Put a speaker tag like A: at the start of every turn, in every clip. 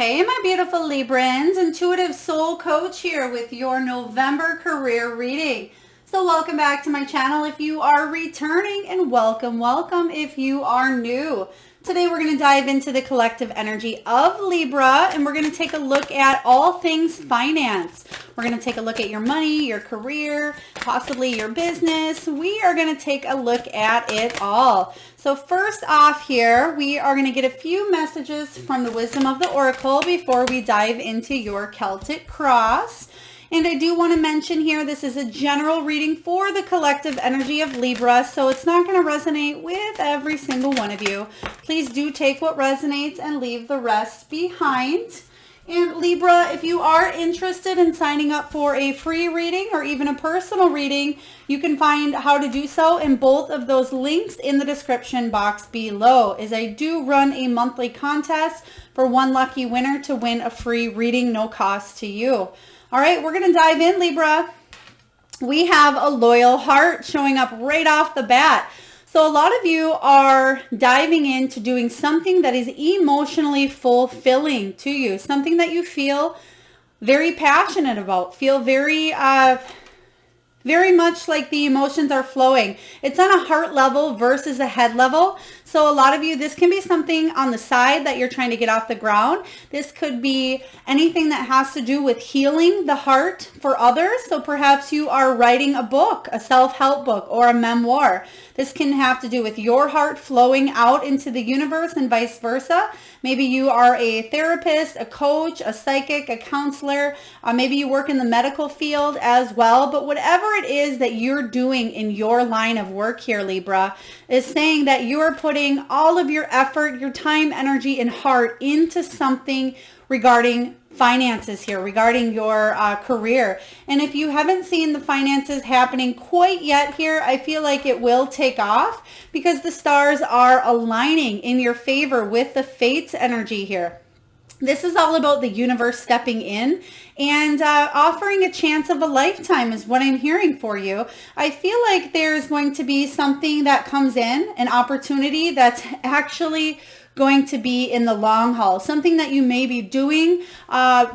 A: Hey, my beautiful Librans, Intuitive Soul Coach here with your November career reading. So welcome back to my channel if you are returning, and welcome if you are new. Today we're going to dive into the collective energy of Libra, and we're going to take a look at all things finance. We're going to take a look at your money, your career, possibly your business. We are going to take a look at it all. So first off here, we are going to get a few messages from the Wisdom of the Oracle before we dive into your Celtic Cross. And I do want to mention here, this is a general reading for the collective energy of Libra, so it's not going to resonate with every single one of you. Please do take what resonates and leave the rest behind. And Libra, if you are interested in signing up for a free reading or even a personal reading, you can find how to do so in both of those links in the description box below, as I do run a monthly contest for one lucky winner to win a free reading, no cost to you. All right, we're going to dive in, Libra. We have a loyal heart showing up right off the bat. So a lot of you are diving into doing something that is emotionally fulfilling to you, something that you feel very passionate about, feel very much like the emotions are flowing. It's on a heart level versus a head level. So a lot of you, this can be something on the side that you're trying to get off the ground. This could be anything that has to do with healing the heart for others. So perhaps you are writing a book, a self-help book, or a memoir. This can have to do with your heart flowing out into the universe and vice versa. Maybe you are a therapist, a coach, a psychic, a counselor. Maybe you work in the medical field as well. But whatever it is that you're doing in your line of work here, Libra, is saying that you're putting all of your effort, your time, energy, and heart into something regarding finances here, regarding your career. And if you haven't seen the finances happening quite yet here, I feel like it will take off because the stars are aligning in your favor with the Fates energy here. This is all about the universe stepping in and offering a chance of a lifetime is what I'm hearing for you. I feel like there's going to be something that comes in, an opportunity that's actually going to be in the long haul, something that you may be doing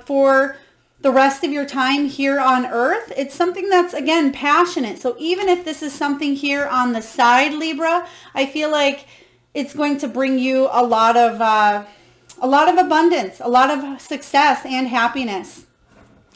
A: for the rest of your time here on earth. It's something that's, again, passionate. So even if this is something here on the side, Libra, I feel like it's going to bring you a lot of abundance, a lot of success and happiness.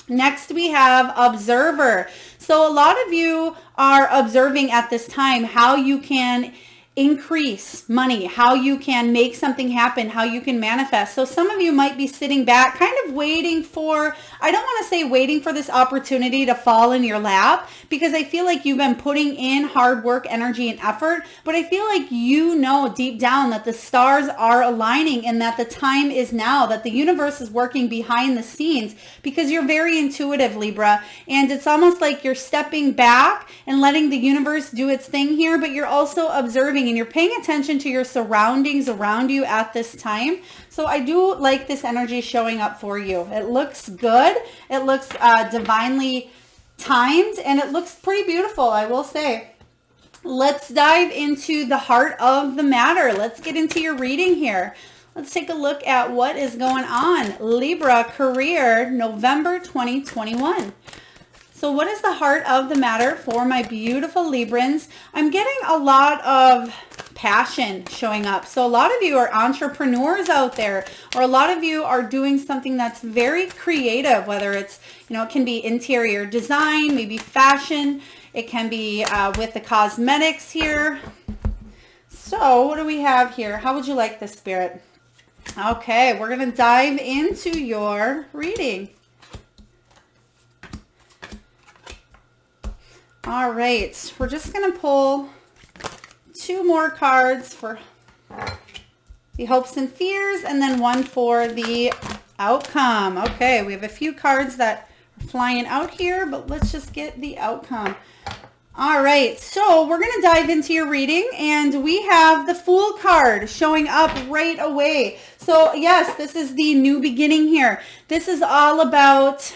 A: Next, we have Observer. So a lot of you are observing at this time how you can increase money, how you can make something happen, how you can manifest. So some of you might be sitting back kind of waiting for, I don't want to say waiting for this opportunity to fall in your lap, because I feel like you've been putting in hard work, energy, and effort, but I feel like you know deep down that the stars are aligning and that the time is now, that the universe is working behind the scenes, because you're very intuitive, Libra, and it's almost like you're stepping back and letting the universe do its thing here, but you're also observing and you're paying attention to your surroundings around you at this time. So I do like this energy showing up for you. It looks good. It looks divinely timed, and it looks pretty beautiful, I will say. Let's dive into the heart of the matter. Let's get into your reading here. Let's take a look at what is going on. Libra career, November 2021. So what is the heart of the matter for my beautiful Librans? I'm getting a lot of passion showing up. So a lot of you are entrepreneurs out there, or a lot of you are doing something that's very creative, whether it's, it can be interior design, maybe fashion. It can be with the cosmetics here. So what do we have here? How would you like this, Spirit? Okay, we're going to dive into your reading. All right, we're just going to pull two more cards for the hopes and fears, and then one for the outcome. Okay, we have a few cards that are flying out here, but let's just get the outcome. All right, so we're going to dive into your reading, and we have the Fool card showing up right away. So yes, this is the new beginning here. This is all about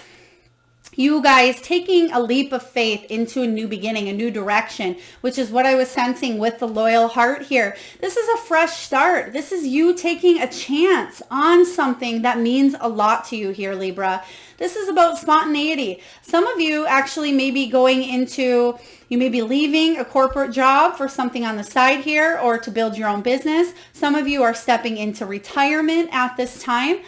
A: you guys taking a leap of faith into a new beginning, a new direction, which is what I was sensing with the loyal heart here. This is a fresh start. This is you taking a chance on something that means a lot to you here, Libra. This is about spontaneity. Some of you actually may be going into, you may be leaving a corporate job for something on the side here or to build your own business. Some of you are stepping into retirement at this time.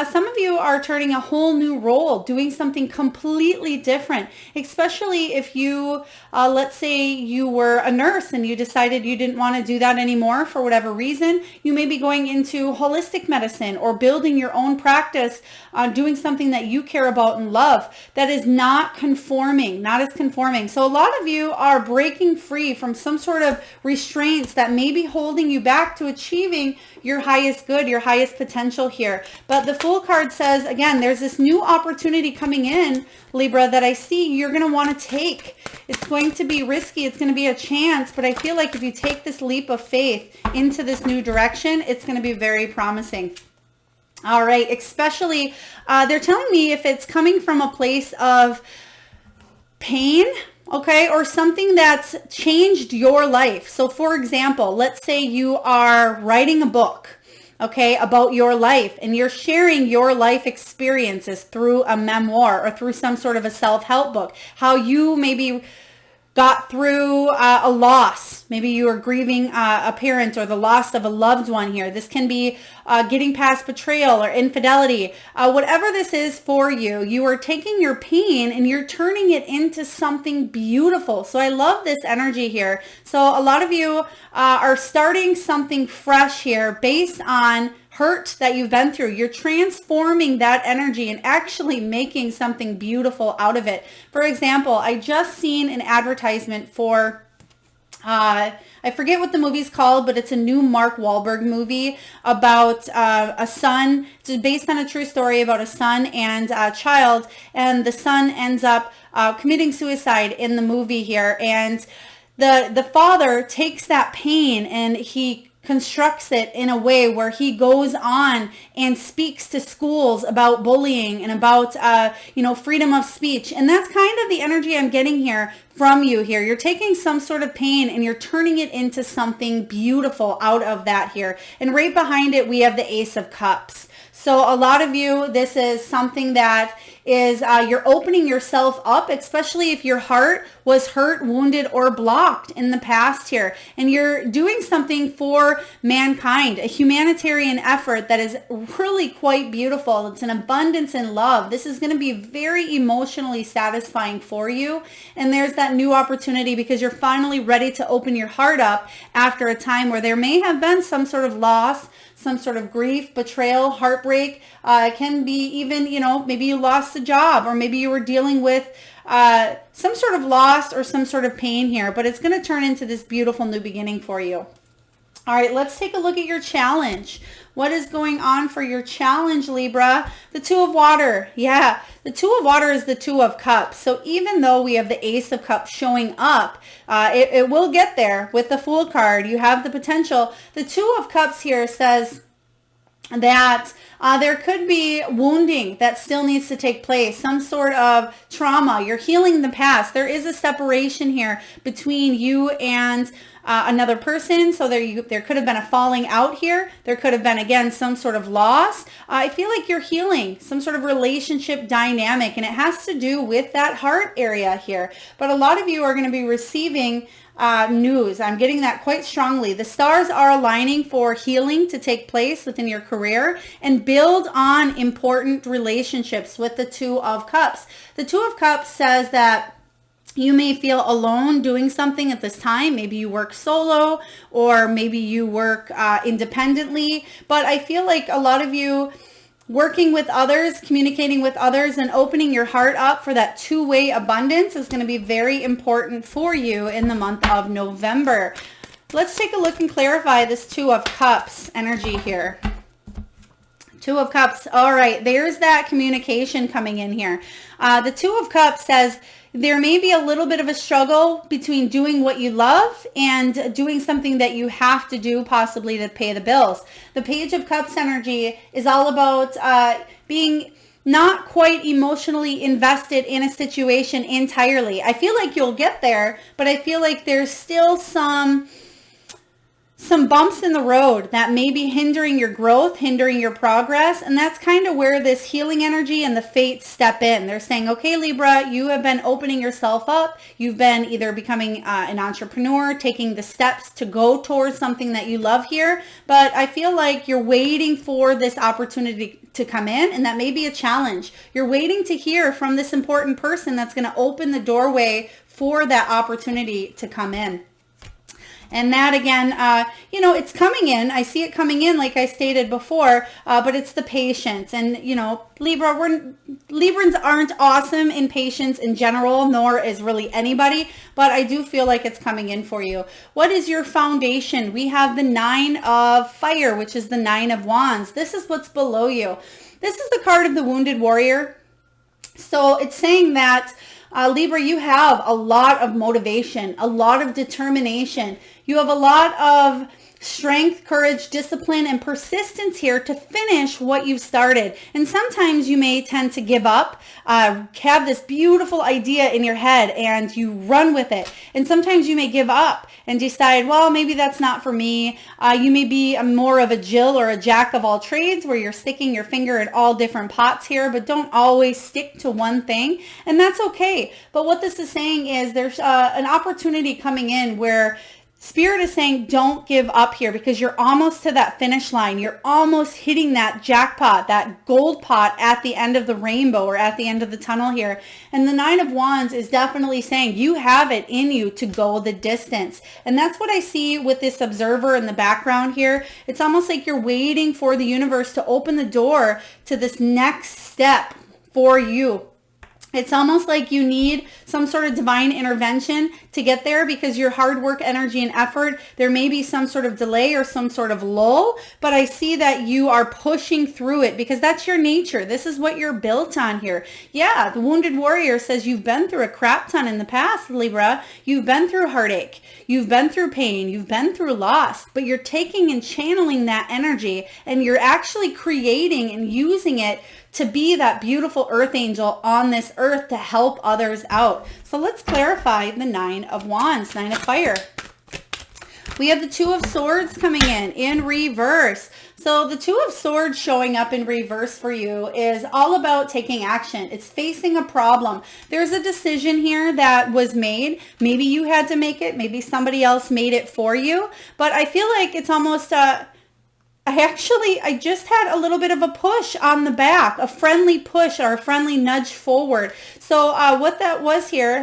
A: Some of you are turning a whole new role, doing something completely different, especially if you, let's say you were a nurse and you decided you didn't want to do that anymore for whatever reason. You may be going into holistic medicine or building your own practice, doing something that you care about and love that is not conforming, not as conforming. So a lot of you are breaking free from some sort of restraints that may be holding you back to achieving your highest good, your highest potential here. But the Fool card says, again, there's this new opportunity coming in, Libra, that I see you're going to want to take. It's going to be risky. It's going to be a chance. But I feel like if you take this leap of faith into this new direction, it's going to be very promising. All right. Especially, they're telling me if it's coming from a place of pain, okay, or something that's changed your life. So for example, let's say you are writing a book, okay, about your life, and you're sharing your life experiences through a memoir or through some sort of a self-help book, how you maybe got through a loss. Maybe you are grieving a parent or the loss of a loved one here. This can be getting past betrayal or infidelity. Whatever this is for you, you are taking your pain and you're turning it into something beautiful. So I love this energy here. So a lot of you are starting something fresh here based on hurt that you've been through. You're transforming that energy and actually making something beautiful out of it. For example, I just seen an advertisement for, I forget what the movie's called, but it's a new Mark Wahlberg movie about a son. It's based on a true story about a son and a child, and the son ends up committing suicide in the movie here. And the father takes that pain and he constructs it in a way where he goes on and speaks to schools about bullying and about, freedom of speech. And that's kind of the energy I'm getting here from you here. You're taking some sort of pain and you're turning it into something beautiful out of that here. And right behind it, we have the Ace of Cups. So a lot of you, this is something that is you're opening yourself up, especially if your heart was hurt, wounded, or blocked in the past here. And you're doing something for mankind, a humanitarian effort that is really quite beautiful. It's an abundance in love. This is going to be very emotionally satisfying for you. And there's that new opportunity because you're finally ready to open your heart up after a time where there may have been some sort of loss, some sort of grief, betrayal, heartbreak. It can be even, maybe you lost a job or maybe you were dealing with some sort of loss or some sort of pain here, but it's going to turn into this beautiful new beginning for you. All right, let's take a look at your challenge. What is going on for your challenge, Libra? The Two of Water. Yeah, the Two of Water is the Two of Cups. So even though we have the Ace of Cups showing up, it will get there with the Fool card. You have the potential. The Two of Cups here says that there could be wounding that still needs to take place, some sort of trauma. You're healing the past. There is a separation here between you and another person. So there could have been a falling out here. There could have been, again, some sort of loss. I feel like you're healing some sort of relationship dynamic, and it has to do with that heart area here. But a lot of you are going to be receiving news. I'm getting that quite strongly. The stars are aligning for healing to take place within your career and build on important relationships with the Two of Cups. The Two of Cups says that you may feel alone doing something at this time. Maybe you work solo or maybe you work independently. But I feel like a lot of you working with others, communicating with others, and opening your heart up for that two-way abundance is going to be very important for you in the month of November. Let's take a look and clarify this Two of Cups energy here. Two of Cups. All right, there's that communication coming in here. The Two of Cups says there may be a little bit of a struggle between doing what you love and doing something that you have to do possibly to pay the bills. The Page of Cups energy is all about being not quite emotionally invested in a situation entirely. I feel like you'll get there, but I feel like there's still some bumps in the road that may be hindering your growth, hindering your progress. And that's kind of where this healing energy and the fates step in. They're saying, okay, Libra, you have been opening yourself up. You've been either becoming an entrepreneur, taking the steps to go towards something that you love here. But I feel like you're waiting for this opportunity to come in, and that may be a challenge. You're waiting to hear from this important person that's going to open the doorway for that opportunity to come in. And that again, you know, it's coming in. I see it coming in, like I stated before, but it's the patience. And, you know, Librans aren't awesome in patience in general, nor is really anybody, but I do feel like it's coming in for you. What is your foundation? We have the 9 of Fire, which is the 9 of Wands. This is what's below you. This is the card of the Wounded Warrior. So it's saying that Libra, you have a lot of motivation, a lot of determination. You have a lot of strength, courage, discipline, and persistence here to finish what you've started. And sometimes you may tend to give up, have this beautiful idea in your head and you run with it. And sometimes you may give up and decide, well, maybe that's not for me. You may be more of a Jill or a jack of all trades where you're sticking your finger in all different pots here, but don't always stick to one thing. And that's okay. But what this is saying is there's an opportunity coming in where Spirit is saying, don't give up here because you're almost to that finish line. You're almost hitting that jackpot, that gold pot at the end of the rainbow or at the end of the tunnel here. And the 9 of Wands is definitely saying you have it in you to go the distance. And that's what I see with this observer in the background here. It's almost like you're waiting for the universe to open the door to this next step for you. It's almost like you need some sort of divine intervention to get there because your hard work, energy, and effort, there may be some sort of delay or some sort of lull, but I see that you are pushing through it because that's your nature. This is what you're built on here. Yeah, the Wounded Warrior says you've been through a crap ton in the past, Libra. You've been through heartache. You've been through pain. You've been through loss, but you're taking and channeling that energy and you're actually creating and using it to be that beautiful earth angel on this earth to help others out. So let's clarify the 9 of Wands, 9 of Fire. We have the 2 of Swords coming in reverse. So the 2 of Swords showing up in reverse for you is all about taking action. It's facing a problem. There's a decision here that was made. Maybe you had to make it. Maybe somebody else made it for you. But I feel like it's almost I just had a little bit of a push on the back, a friendly push or a friendly nudge forward. So what that was here,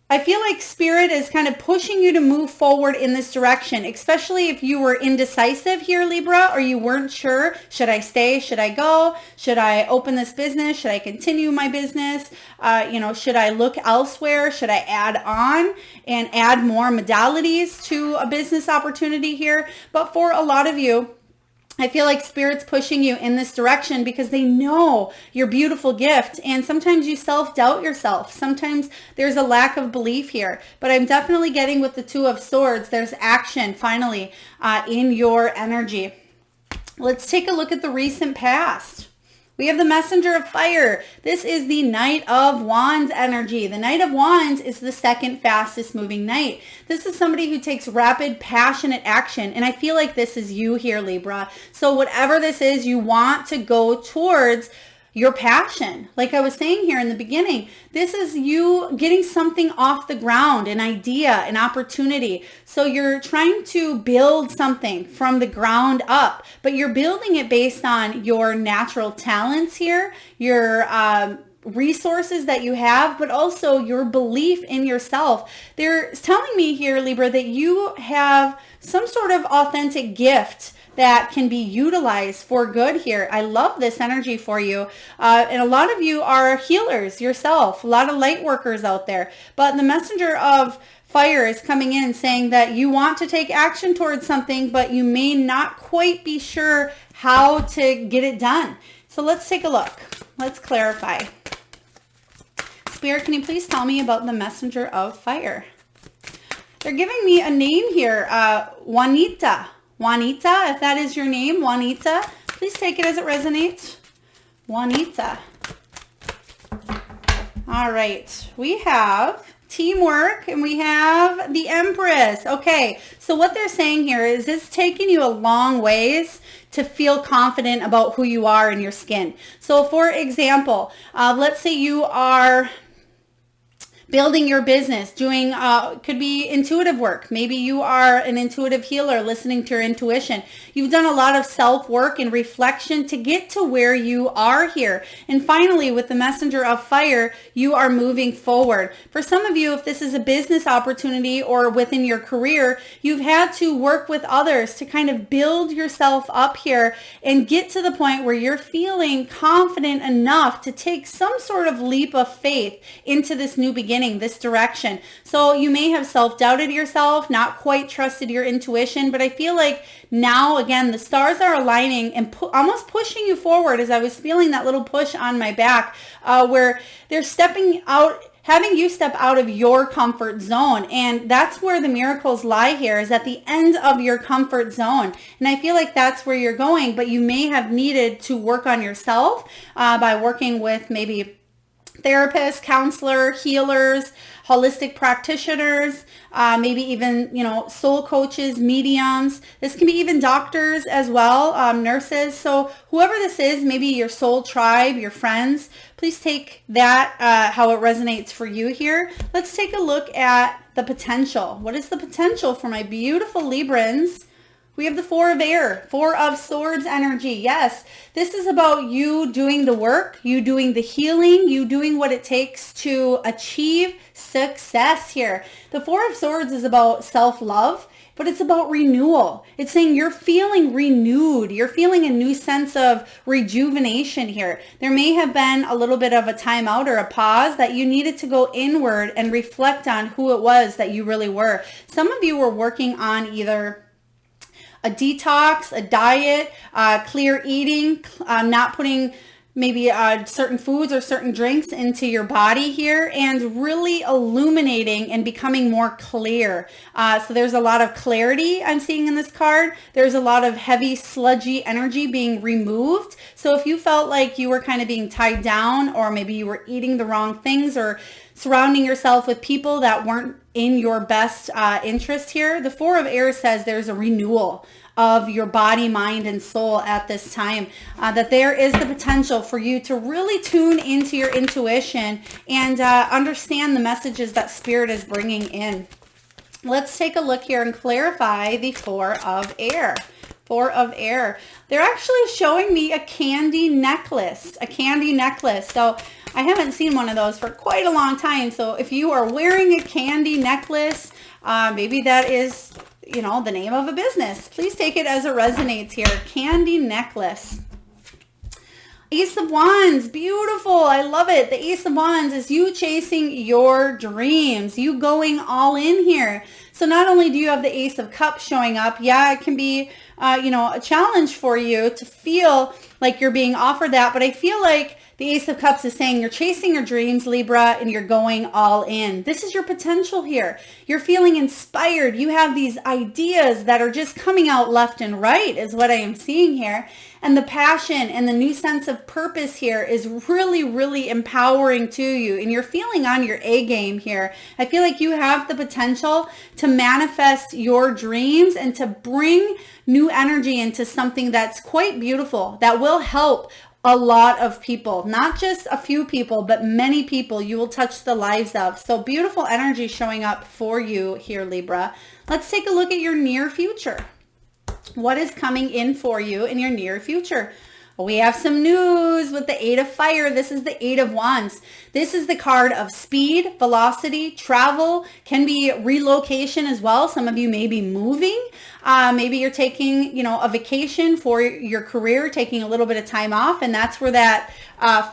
A: I feel like Spirit is kind of pushing you to move forward in this direction, especially if you were indecisive here, Libra, or you weren't sure, should I stay? Should I go? Should I open this business? Should I continue my business? Should I look elsewhere? Should I add on and add more modalities to a business opportunity here? But for a lot of you, I feel like Spirit's pushing you in this direction because they know your beautiful gift. And sometimes you self-doubt yourself. Sometimes there's a lack of belief here. But I'm definitely getting with the 2 of Swords, there's action finally in your energy. Let's take a look at the recent past. We have the Messenger of Fire. This is the Knight of Wands energy. The Knight of Wands is the second fastest moving knight. This is somebody who takes rapid, passionate action. And I feel like this is you here, Libra. So whatever this is, you want to go towards your passion. Like I was saying here in the beginning, this is you getting something off the ground, an idea, an opportunity. So you're trying to build something from the ground up, but you're building it based on your natural talents here, your resources that you have, but also your belief in yourself. They're telling me here, Libra, that you have some sort of authentic gift that can be utilized for good here. I love this energy for you. And a lot of you are healers yourself, a lot of light workers out there. But the Messenger of Fire is coming in saying that you want to take action towards something, but you may not quite be sure how to get it done. So let's take a look. Let's clarify. Spirit, can you please tell me about the Messenger of Fire? They're giving me a name here, Juanita. Juanita, if that is your name, Juanita, please take it as it resonates. Juanita. All right, we have teamwork and we have the Empress. Okay, so what they're saying here is it's taking you a long ways to feel confident about who you are in your skin. So for example, let's say you are building your business, doing, could be intuitive work. Maybe you are an intuitive healer listening to your intuition. You've done a lot of self-work and reflection to get to where you are here. And finally, with the messenger of fire, you are moving forward. For some of you, if this is a business opportunity or within your career, you've had to work with others to kind of build yourself up here and get to the point where you're feeling confident enough to take some sort of leap of faith into this new beginning, this direction. So you may have self-doubted yourself, not quite trusted your intuition, but I feel like now, again, the stars are aligning and almost pushing you forward, as I was feeling that little push on my back, where they're stepping out, having you step out of your comfort zone. And that's where the miracles lie here, is at the end of your comfort zone. And I feel like that's where you're going, but you may have needed to work on yourself by working with maybe therapists, counselor, healers, holistic practitioners, maybe even, soul coaches, mediums. This can be even doctors as well, nurses. So whoever this is, maybe your soul tribe, your friends, please take that, how it resonates for you here. Let's take a look at the potential. What is the potential for my beautiful Librans? We have the Four of Air, Four of Swords energy. Yes, this is about you doing the work, you doing the healing, you doing what it takes to achieve success here. The Four of Swords is about self-love, but it's about renewal. It's saying you're feeling renewed. You're feeling a new sense of rejuvenation here. There may have been a little bit of a timeout or a pause that you needed to go inward and reflect on who it was that you really were. Some of you were working on either a detox, a diet, clear eating, not putting maybe certain foods or certain drinks into your body here, and really illuminating and becoming more clear. So there's a lot of clarity I'm seeing in this card. There's a lot of heavy, sludgy energy being removed. So if you felt like you were kind of being tied down, or maybe you were eating the wrong things, or surrounding yourself with people that weren't in your best interest here, the Four of Air says there's a renewal of your body, mind, and soul at this time, that there is the potential for you to really tune into your intuition and understand the messages that Spirit is bringing in. Let's take a look here and clarify the Four of Air. Four of Air. They're actually showing me a candy necklace, So I haven't seen one of those for quite a long time. So if you are wearing a candy necklace, maybe that is, the name of a business. Please take it as it resonates here. Candy necklace. Ace of Wands, beautiful. I love it. The Ace of Wands is you chasing your dreams, you going all in here. So not only do you have the Ace of Cups showing up, it can be, a challenge for you to feel like you're being offered that. But I feel like the Ace of Cups is saying you're chasing your dreams, Libra, and you're going all in. This is your potential here. You're feeling inspired. You have these ideas that are just coming out left and right is what I am seeing here. And the passion and the new sense of purpose here is really, really empowering to you. And you're feeling on your A game here. I feel like you have the potential to manifest your dreams and to bring new energy into something that's quite beautiful, that will help a lot of people, not just a few people, but many people you will touch the lives of. So beautiful energy showing up for you here, Libra. Let's take a look at your near future. What is coming in for you in your near future? We have some news with the Eight of Fire. This is the Eight of Wands. This is the card of speed, velocity, travel, can be relocation as well. Some of you may be moving. Maybe you're taking, a vacation for your career, taking a little bit of time off, and that's where that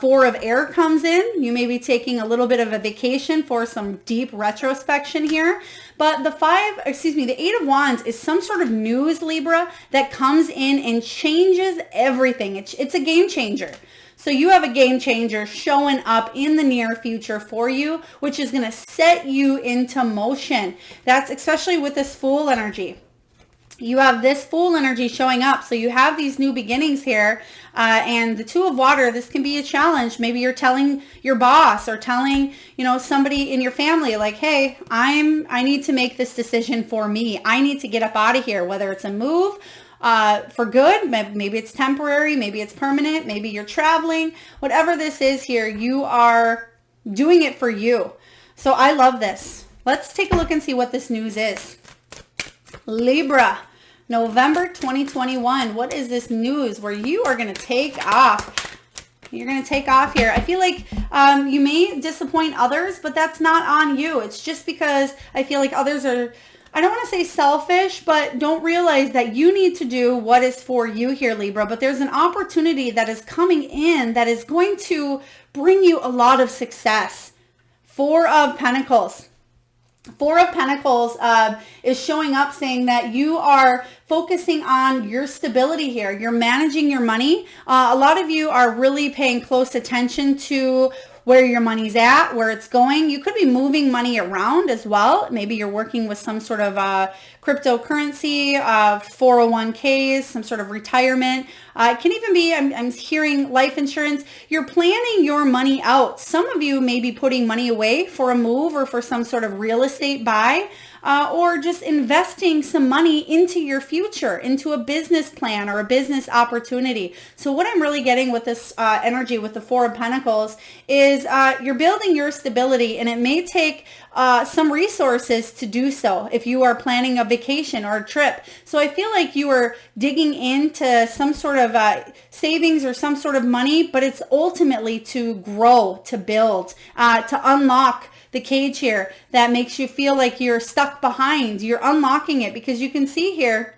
A: Four of Air comes in. You may be taking a little bit of a vacation for some deep retrospection here. But the Eight of Wands is some sort of news, Libra, that comes in and changes everything. It's a game changer. So you have a game changer showing up in the near future for you, which is going to set you into motion. That's especially with this Fool energy. you have this Fool energy showing up. So you have these new beginnings here. And the Two of Water, this can be a challenge. Maybe you're telling your boss or telling, somebody in your family like, hey, I need to make this decision for me. I need to get up out of here, whether it's a move for good. Maybe it's temporary. Maybe it's permanent. Maybe you're traveling. Whatever this is here, you are doing it for you. So I love this. Let's take a look and see what this news is. Libra, November 2021. What is this news where you are going to take off? You're going to take off here. I feel like you may disappoint others, but that's not on you. It's just because I feel like others are, I don't want to say selfish, but don't realize that you need to do what is for you here, Libra. But there's an opportunity that is coming in that is going to bring you a lot of success. Four of Pentacles. Four of Pentacles is showing up saying that you are focusing on your stability here. You're managing your money. A lot of you are really paying close attention to where your money's at, where it's going. You could be moving money around as well. Maybe you're working with some sort of cryptocurrency, 401ks, some sort of retirement. It can even be, I'm hearing life insurance. You're planning your money out. Some of you may be putting money away for a move or for some sort of real estate buy. Or just investing some money into your future, into a business plan or a business opportunity. So what I'm really getting with this energy with the Four of Pentacles is you're building your stability, and it may take some resources to do so if you are planning a vacation or a trip. So I feel like you are digging into some sort of savings or some sort of money, but it's ultimately to grow, to build, to unlock the cage here that makes you feel like you're stuck behind. You're unlocking it because you can see here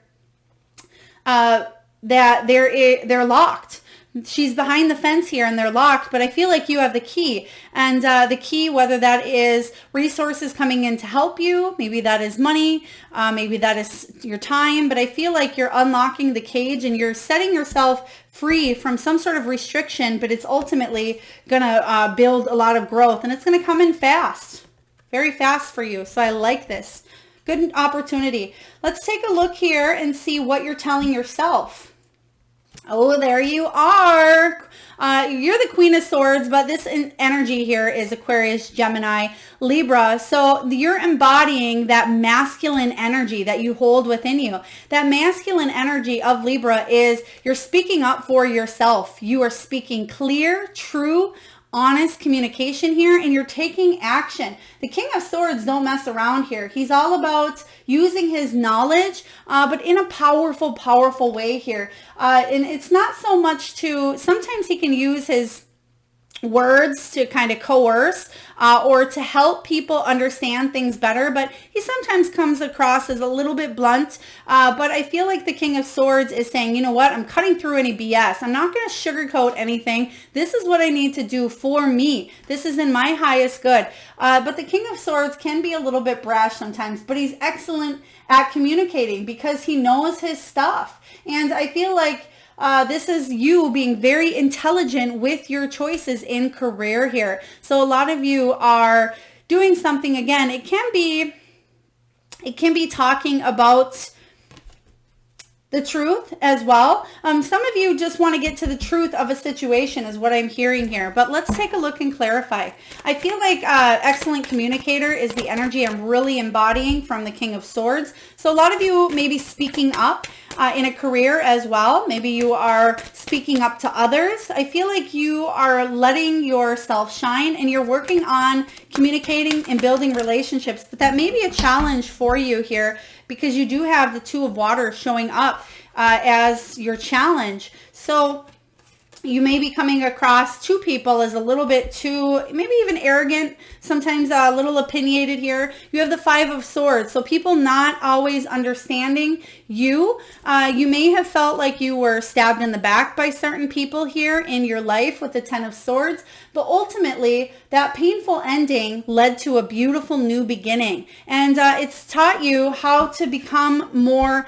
A: that they're locked. She's behind the fence here and they're locked, but I feel like you have the key. And the key, whether that is resources coming in to help you, maybe that is money, maybe that is your time, but I feel like you're unlocking the cage and you're setting yourself free from some sort of restriction, but it's ultimately going to build a lot of growth, and it's going to come in fast, very fast for you. So I like this. Good opportunity. Let's take a look here and see what you're telling yourself. Oh, there you are. You're the Queen of Swords, but this energy here is Aquarius, Gemini, Libra. So you're embodying that masculine energy that you hold within you. That masculine energy of Libra is you're speaking up for yourself. You are speaking clear, true, honest communication here, and you're taking action. The King of Swords don't mess around here. He's all about using his knowledge, but in a powerful, powerful way here. And it's not so much to, sometimes he can use his words to kind of coerce or to help people understand things better, but he sometimes comes across as a little bit blunt. But I feel like the King of Swords is saying, you know what, I'm cutting through any BS. I'm not going to sugarcoat anything. This is what I need to do for me. This is in my highest good. But the King of Swords can be a little bit brash sometimes, but he's excellent at communicating because he knows his stuff. And I feel like this is you being very intelligent with your choices in career here. So a lot of you are doing something, again, it can be talking about the truth as well. Some of you just want to get to the truth of a situation is what I'm hearing here, but let's take a look and clarify. I feel like excellent communicator is the energy I'm really embodying from the King of Swords. So a lot of you may be speaking up in a career as well. Maybe you are speaking up to others. I feel like you are letting yourself shine and you're working on communicating and building relationships, but that may be a challenge for you here because you do have the Two of Water showing up as your challenge. So you may be coming across two people as a little bit too, maybe even arrogant, sometimes a little opinionated here. You have the Five of Swords. So people not always understanding you. You may have felt like you were stabbed in the back by certain people here in your life with the Ten of Swords. But ultimately, that painful ending led to a beautiful new beginning. And it's taught you how to become more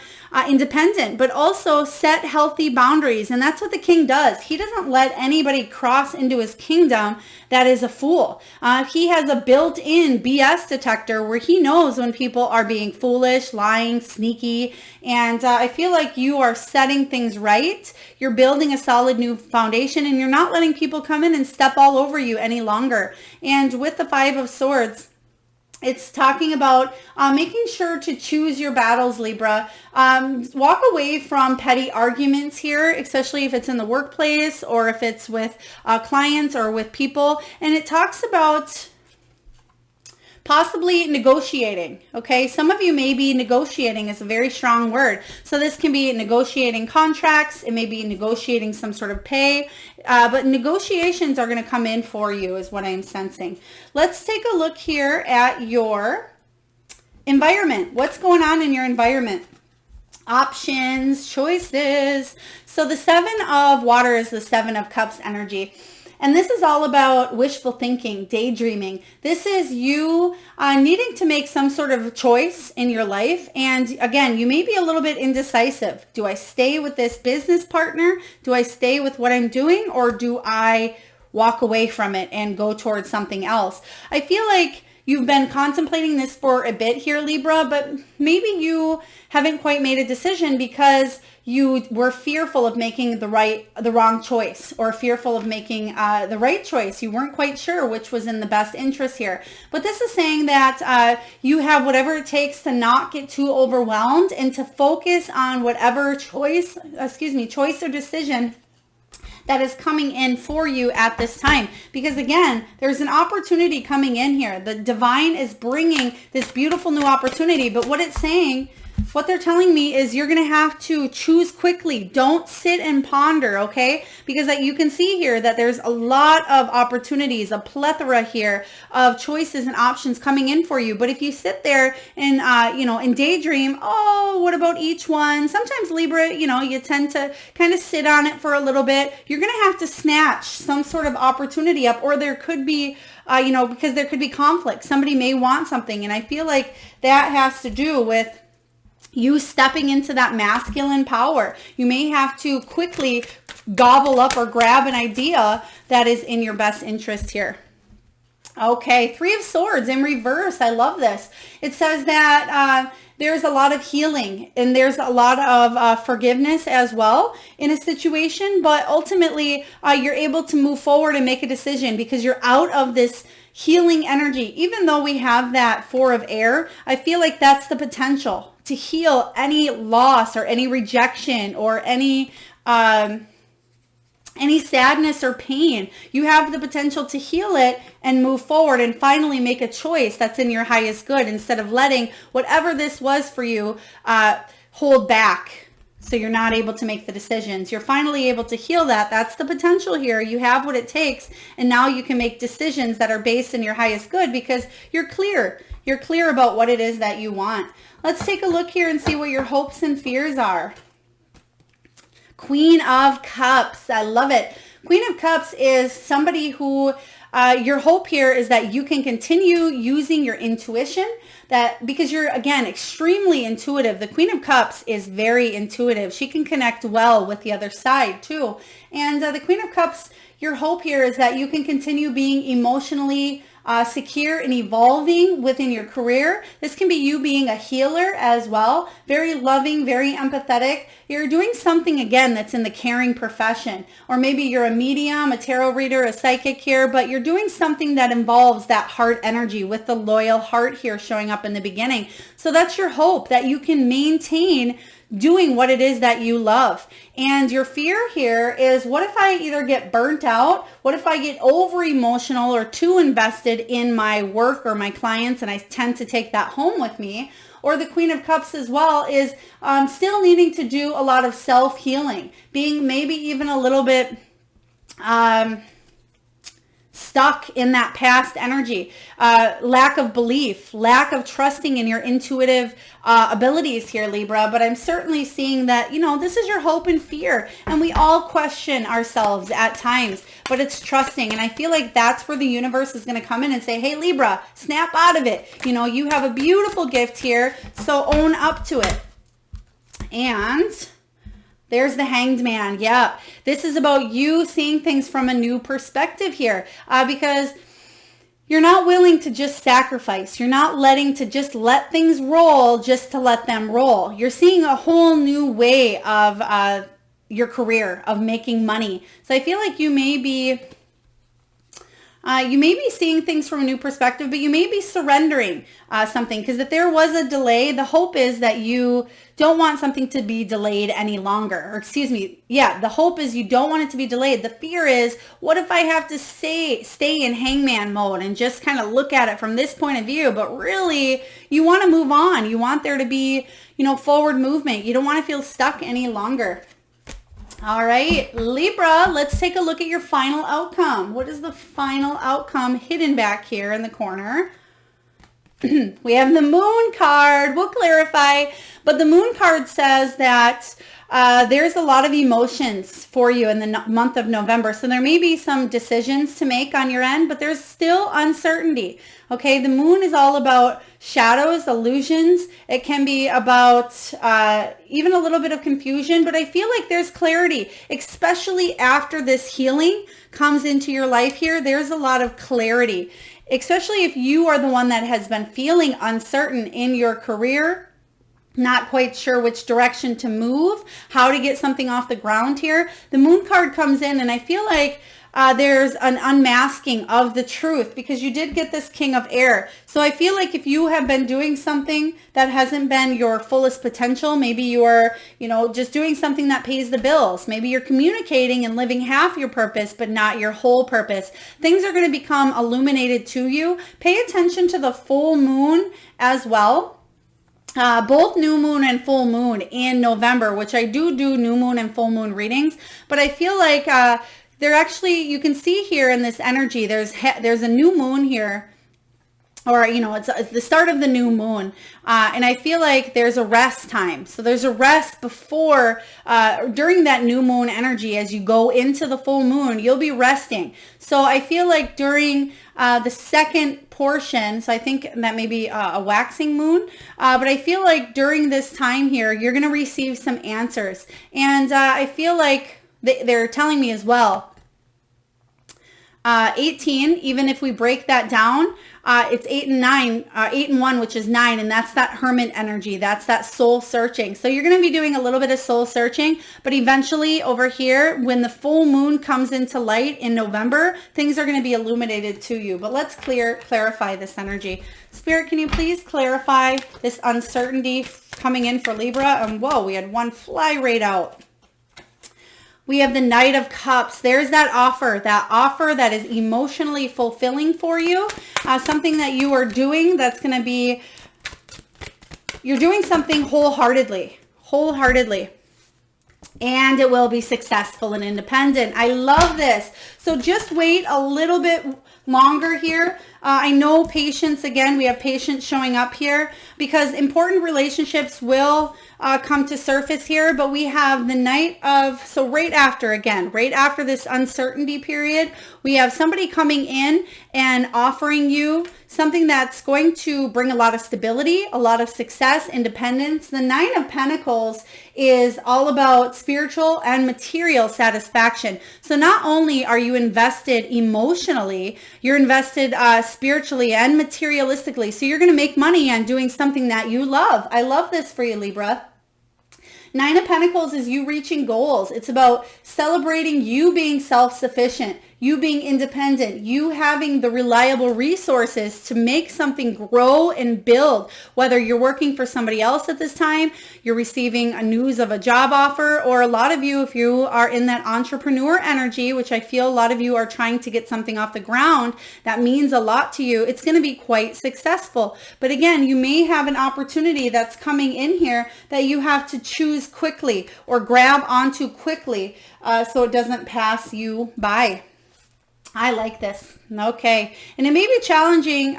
A: independent, but also set healthy boundaries. And that's what the King does. He doesn't let anybody cross into his kingdom that is a fool. He has a built-in BS detector where he knows when people are being foolish, lying, sneaky. And I feel like you are setting things right. You're building a solid new foundation, and you're not letting people come in and step all over you any longer. And with the Five of Swords, it's talking about making sure to choose your battles, Libra. Walk away from petty arguments here, especially if it's in the workplace or if it's with clients or with people. And it talks about possibly negotiating, okay? Some of you may be negotiating is a very strong word. So this can be negotiating contracts. It may be negotiating some sort of pay, but negotiations are going to come in for you is what I'm sensing. Let's take a look here at your environment. What's going on in your environment? Options, choices. So the Seven of Water is the Seven of Cups energy. And this is all about wishful thinking, daydreaming. This is you needing to make some sort of choice in your life. And again, you may be a little bit indecisive. Do I stay with this business partner? Do I stay with what I'm doing? Or do I walk away from it and go towards something else? I feel like you've been contemplating this for a bit here, Libra, but maybe you haven't quite made a decision because you were fearful of making the wrong choice, or fearful of making the right choice. You weren't quite sure which was in the best interest here. But this is saying that you have whatever it takes to not get too overwhelmed and to focus on whatever choice or decision that is coming in for you at this time. Because again, there's an opportunity coming in here. The divine is bringing this beautiful new opportunity, but what it's saying, what they're telling me is you're going to have to choose quickly. Don't sit and ponder, okay? Because you can see here that there's a lot of opportunities, a plethora here of choices and options coming in for you. But if you sit there and, and daydream, oh, what about each one? Sometimes Libra, you tend to kind of sit on it for a little bit. You're going to have to snatch some sort of opportunity up, or there could be, because there could be conflict. Somebody may want something. And I feel like that has to do with you stepping into that masculine power. You may have to quickly gobble up or grab an idea that is in your best interest here. Okay, Three of Swords in reverse. I love this. It says that there's a lot of healing and there's a lot of forgiveness as well in a situation, but ultimately you're able to move forward and make a decision because you're out of this healing energy. Even though we have that Four of Air, I feel like that's the potential to heal any loss or any rejection or any sadness or pain. You have the potential to heal it and move forward and finally make a choice that's in your highest good instead of letting whatever this was for you hold back. So you're not able to make the decisions. You're finally able to heal that. That's the potential here. You have what it takes. And now you can make decisions that are based in your highest good because you're clear. You're clear about what it is that you want. Let's take a look here and see what your hopes and fears are. Queen of Cups. I love it. Queen of Cups is somebody who your hope here is that you can continue using your intuition, that because you're, again, extremely intuitive. The Queen of Cups is very intuitive. She can connect well with the other side too. And the Queen of Cups, your hope here is that you can continue being emotionally secure and evolving within your career. This can be you being a healer as well. Very loving, very empathetic. You're doing something, again, that's in the caring profession. Or maybe you're a medium, a tarot reader, a psychic here, but you're doing something that involves that heart energy with the loyal heart here showing up in the beginning. So that's your hope, that you can maintain doing what it is that you love. And your fear here is, what if I either get burnt out? What if I get over emotional or too invested in my work or my clients and I tend to take that home with me? Or the Queen of Cups as well is still needing to do a lot of self-healing, being maybe even a little bit stuck in that past energy, lack of belief, lack of trusting in your intuitive abilities here, Libra. But I'm certainly seeing that, this is your hope and fear. And we all question ourselves at times, but it's trusting. And I feel like that's where the universe is going to come in and say, hey, Libra, snap out of it. You have a beautiful gift here, so own up to it. And There's the Hanged Man. Yeah. This is about you seeing things from a new perspective here, because you're not willing to just sacrifice. You're not to just let things roll just to let them roll. You're seeing a whole new way of your career, of making money. So I feel like you may be seeing things from a new perspective, but you may be surrendering something, because if there was a delay, the hope is that you don't want something to be delayed any longer. Or excuse me, yeah, the hope is you don't want it to be delayed. The fear is, what if I have to stay in hangman mode and just kind of look at it from this point of view? But really, you want to move on. You want there to be, forward movement. You don't want to feel stuck any longer. All right, Libra, let's take a look at your final outcome. What is the final outcome hidden back here in the corner? We have the Moon card. We'll clarify, but the Moon card says that there's a lot of emotions for you in the month of November. So there may be some decisions to make on your end, but there's still uncertainty. Okay, the Moon is all about shadows, illusions. It can be about even a little bit of confusion, but I feel like there's clarity, especially after this healing comes into your life here. There's a lot of clarity, especially if you are the one that has been feeling uncertain in your career, not quite sure which direction to move, how to get something off the ground here. The Moon card comes in, and I feel like there's an unmasking of the truth, because you did get this King of Air. So I feel like if you have been doing something that hasn't been your fullest potential, maybe you are, just doing something that pays the bills. Maybe you're communicating and living half your purpose, but not your whole purpose. Things are going to become illuminated to you. Pay attention to the full moon as well. Both new moon and full moon in November, which I do new moon and full moon readings, but I feel like they're actually, you can see here in this energy, there's a new moon here, or it's the start of the new moon, and I feel like there's a rest time. So there's a rest before, during that new moon energy. As you go into the full moon, you'll be resting. So I feel like during the second portion, so I think that may be a waxing moon, but I feel like during this time here, you're going to receive some answers. And I feel like they're telling me as well, 18, even if we break that down, it's 8 and 1, which is 9, and that's that hermit energy. That's that soul searching. So you're going to be doing a little bit of soul searching, but eventually over here, when the full moon comes into light in November, things are going to be illuminated to you. But let's clarify this energy. Spirit, can you please clarify this uncertainty coming in for Libra? And whoa, we had one fly right out. We have the Knight of Cups. There's that offer that is emotionally fulfilling for you. Something that you are doing that's going to be, you're doing something wholeheartedly. And it will be successful and independent. I love this. So just wait a little bit longer here. I know patience, again, we have patience showing up here, because important relationships will come to surface here, but we have the Knight of, so right after this uncertainty period, we have somebody coming in and offering you something that's going to bring a lot of stability, a lot of success, independence. The Nine of Pentacles is all about spiritual and material satisfaction. So not only are you invested emotionally, you're invested spiritually and materialistically. So you're going to make money on doing something that you love. I love this for you, Libra. Nine of Pentacles is you reaching goals. It's about celebrating you being self-sufficient, you being independent, you having the reliable resources to make something grow and build. Whether you're working for somebody else at this time, you're receiving a news of a job offer, or a lot of you, if you are in that entrepreneur energy, which I feel a lot of you are trying to get something off the ground, that means a lot to you. It's going to be quite successful. But again, you may have an opportunity that's coming in here that you have to choose quickly or grab onto quickly so it doesn't pass you by. I like this. Okay. And it may be challenging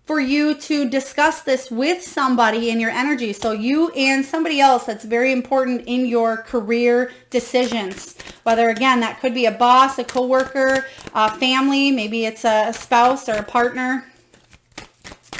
A: for you to discuss this with somebody in your energy. So you and somebody else that's very important in your career decisions. Whether, again, that could be a boss, a coworker, family, maybe it's a spouse or a partner.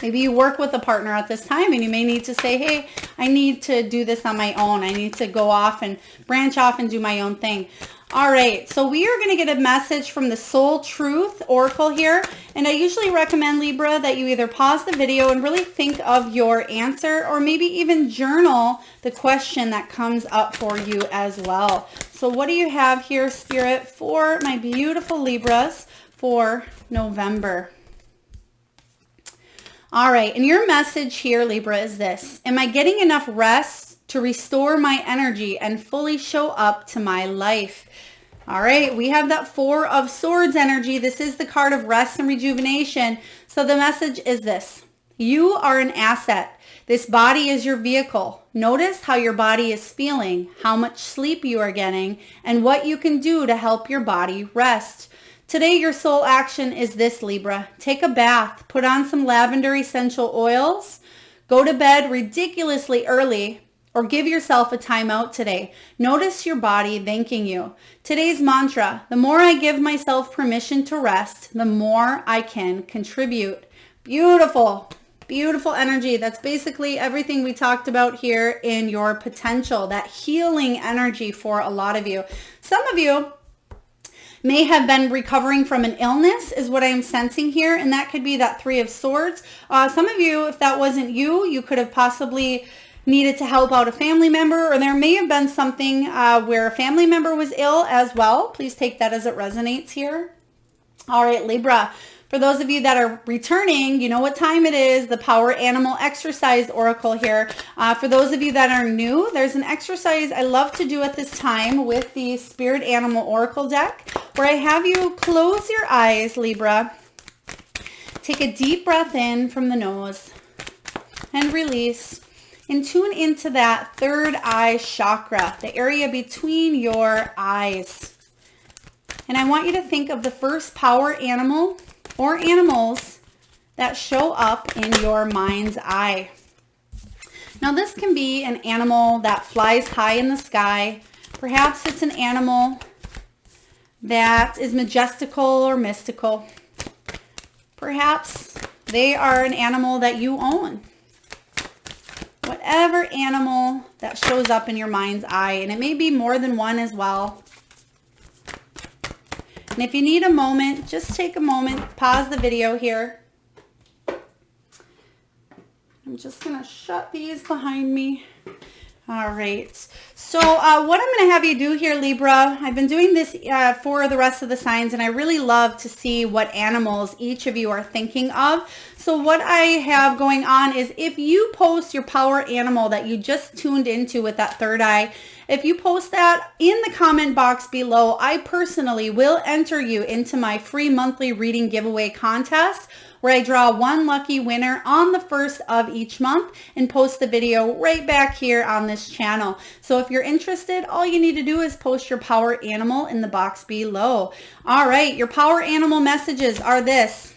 A: Maybe you work with a partner at this time and you may need to say, hey, I need to do this on my own. I need to go off and branch off and do my own thing. All right, so we are going to get a message from the Soul Truth Oracle here. And I usually recommend, Libra, that you either pause the video and really think of your answer, or maybe even journal the question that comes up for you as well. So what do you have here, Spirit, for my beautiful Libras for November? All right, and your message here, Libra, is this: am I getting enough rest to restore my energy and fully show up to my life? All right, we have that Four of Swords energy. This is the card of rest and rejuvenation. So the message is this: you are an asset. This body is your vehicle. Notice how your body is feeling, how much sleep you are getting, and what you can do to help your body rest. Today, your soul action is this, Libra. Take a bath, put on some lavender essential oils, go to bed ridiculously early, or give yourself a timeout today. Notice your body thanking you. Today's mantra: the more I give myself permission to rest, the more I can contribute. Beautiful, beautiful energy. That's basically everything we talked about here in your potential, that healing energy for a lot of you. Some of you may have been recovering from an illness, is what I'm sensing here, and that could be that Three of Swords. Some of you, if that wasn't you, you could have possibly needed to help out a family member, or there may have been something where a family member was ill as well. Please take that as it resonates here. All right, Libra, for those of you that are returning, you know what time it is, the Power Animal Exercise Oracle here. For those of you that are new, there's an exercise I love to do at this time with the Spirit Animal Oracle deck, where I have you close your eyes, Libra. Take a deep breath in from the nose and release. And tune into that third eye chakra, the area between your eyes. And I want you to think of the first power animal or animals that show up in your mind's eye. Now, this can be an animal that flies high in the sky. Perhaps it's an animal that is majestical or mystical. Perhaps they are an animal that you own. Whatever animal that shows up in your mind's eye, and it may be more than one as well. And if you need a moment, just take a moment, pause the video here. I'm just going to shut these behind me. All right. So what I'm going to have you do here, Libra, I've been doing this for the rest of the signs, and I really love to see what animals each of you are thinking of. So what I have going on is, if you post your power animal that you just tuned into with that third eye, if you post that in the comment box below, I personally will enter you into my free monthly reading giveaway contest, where I draw one lucky winner on the first of each month and post the video right back here on this channel. So if you're interested, all you need to do is post your power animal in the box below. All right, your power animal messages are this: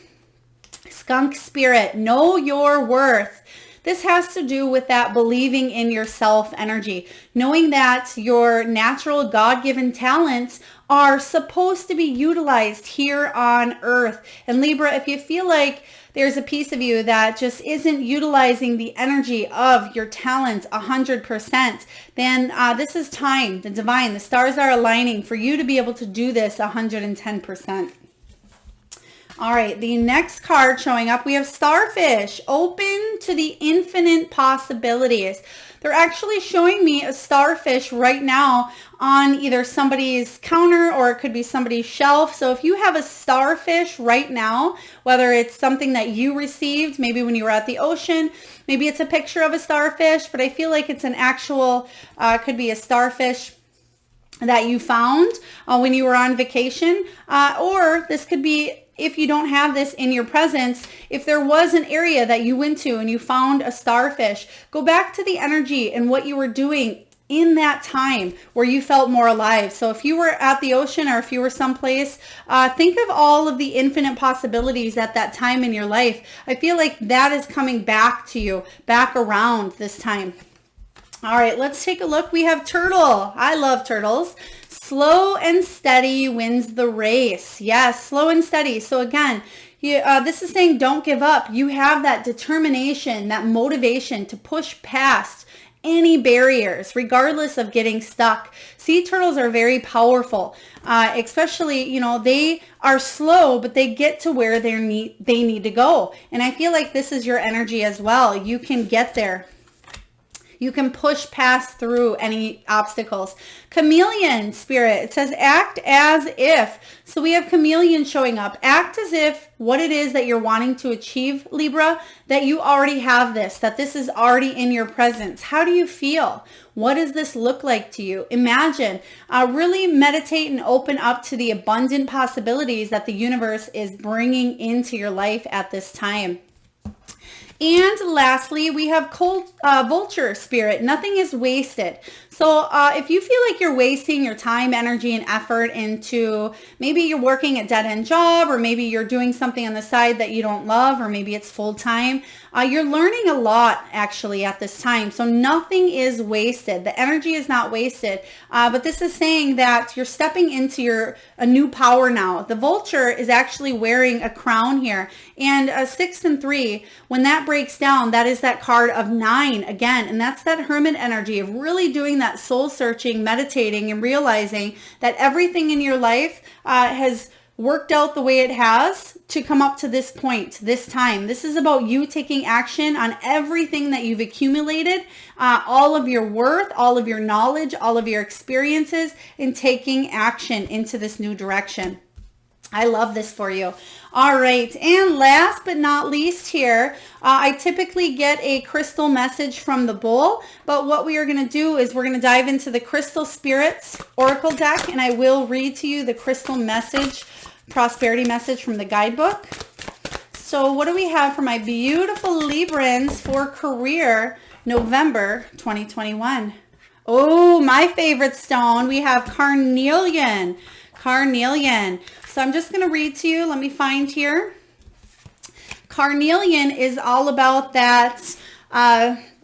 A: skunk spirit, know your worth. This has to do with that believing in yourself energy, knowing that your natural God-given talents are supposed to be utilized here on earth. And Libra, if you feel like there's a piece of you that just isn't utilizing the energy of your talents 100%, then this is time, the divine, the stars are aligning for you to be able to do this 110%. All right, the next card showing up, we have Starfish, open to the infinite possibilities. They're actually showing me a starfish right now on either somebody's counter, or it could be somebody's shelf. So if you have a starfish right now, whether it's something that you received, maybe when you were at the ocean, maybe it's a picture of a starfish, but I feel like it's an actual, could be a starfish that you found when you were on vacation, or this could be, if you don't have this in your presence, if there was an area that you went to and you found a starfish, go back to the energy and what you were doing in that time where you felt more alive. So if you were at the ocean, or if you were someplace, think of all of the infinite possibilities at that time in your life. I feel like that is coming back to you, back around this time. All right, let's take a look. We have turtle. I love turtles. Slow and steady wins the race. Yes, slow and steady. So again, This is saying don't give up. You have that determination, that motivation to push past any barriers, regardless of getting stuck. Sea turtles are very powerful, especially, they are slow, but they get to where they need to go. And I feel like this is your energy as well. You can get there. You can push past through any obstacles. Chameleon spirit, it says act as if. So we have chameleon showing up. Act as if what it is that you're wanting to achieve, Libra, that you already have this, that this is already in your presence. How do you feel? What does this look like to you? Imagine, really meditate and open up to the abundant possibilities that the universe is bringing into your life at this time. And lastly, we have vulture spirit. Nothing is wasted. So if you feel like you're wasting your time, energy, and effort into, maybe you're working a dead-end job, or maybe you're doing something on the side that you don't love, or maybe it's full-time, you're learning a lot actually at this time. So nothing is wasted. The energy is not wasted. But this is saying that you're stepping into a new power now. The vulture is actually wearing a crown here. And 6 and 3, when that breaks down, that is that card of 9 again. And that's that hermit energy of really doing that soul searching, meditating, and realizing that everything in your life has worked out the way it has to come up to this point, this time. This is about you taking action on everything that you've accumulated, all of your worth, all of your knowledge, all of your experiences, and taking action into this new direction. I love this for you. All right. And last but not least here, I typically get a crystal message from the bull, but what we are going to do is we're going to dive into the Crystal Spirits Oracle deck, and I will read to you the crystal message, prosperity message from the guidebook. So what do we have for my beautiful Librans for career November 2021? Oh, my favorite stone. We have Carnelian. Carnelian. So I'm just going to read to you. Let me find here. Carnelian is all about that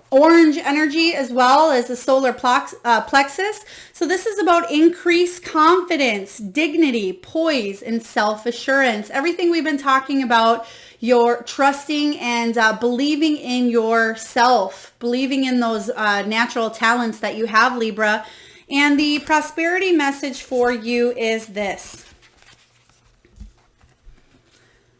A: orange energy as well as the solar plexus. So this is about increased confidence, dignity, poise, and self-assurance. Everything we've been talking about, your trusting and believing in yourself, believing in those natural talents that you have, Libra. And the prosperity message for you is this.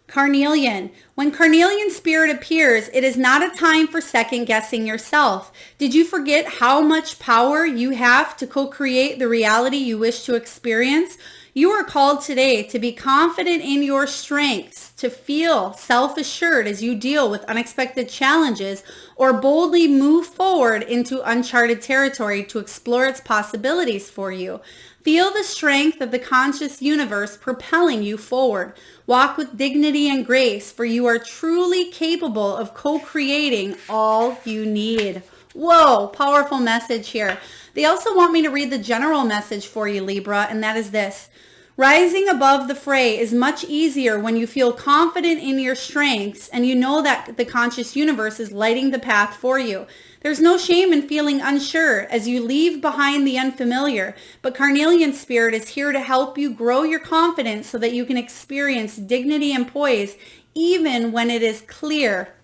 A: Carnelian. When Carnelian spirit appears, it is not a time for second guessing yourself. Did you forget how much power you have to co-create the reality you wish to experience? You are called today to be confident in your strengths, to feel self-assured as you deal with unexpected challenges, or boldly move forward into uncharted territory to explore its possibilities for you. Feel the strength of the conscious universe propelling you forward. Walk with dignity and grace, for you are truly capable of co-creating all you need. Whoa, powerful message here. They also want me to read the general message for you, Libra, and that is this. Rising above the fray is much easier when you feel confident in your strengths and you know that the conscious universe is lighting the path for you. There's no shame in feeling unsure as you leave behind the unfamiliar, but Carnelian Spirit is here to help you grow your confidence so that you can experience dignity and poise even when it is clear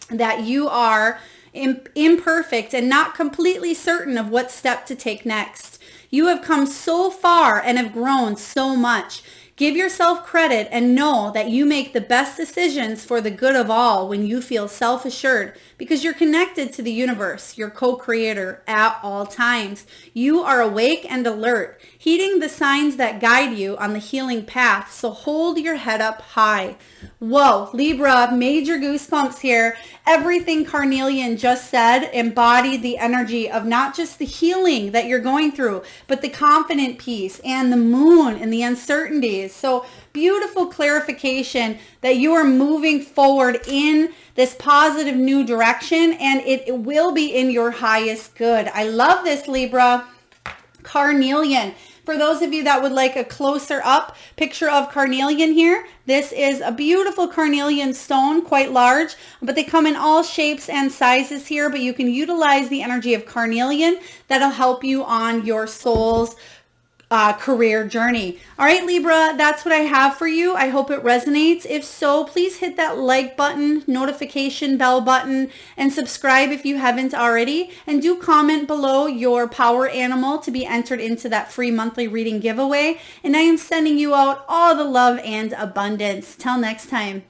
A: that you are imperfect and not completely certain of what step to take next. You have come so far and have grown so much. Give yourself credit and know that you make the best decisions for the good of all when you feel self-assured because you're connected to the universe, your co-creator at all times. You are awake and alert, heeding the signs that guide you on the healing path, so hold your head up high. Whoa, Libra, major goosebumps here. Everything Carnelian just said embodied the energy of not just the healing that you're going through, but the confident piece and the moon and the uncertainties. So beautiful clarification that you are moving forward in this positive new direction, and it will be in your highest good. I love this, Libra. Carnelian. For those of you that would like a closer up picture of Carnelian here, this is a beautiful Carnelian stone, quite large, but they come in all shapes and sizes here, but you can utilize the energy of Carnelian. That'll help you on your soul's career journey. All right, Libra, that's what I have for you. I hope it resonates. If so, please hit that like button, notification bell button, and subscribe if you haven't already. And do comment below your power animal to be entered into that free monthly reading giveaway. And I am sending you out all the love and abundance. Till next time.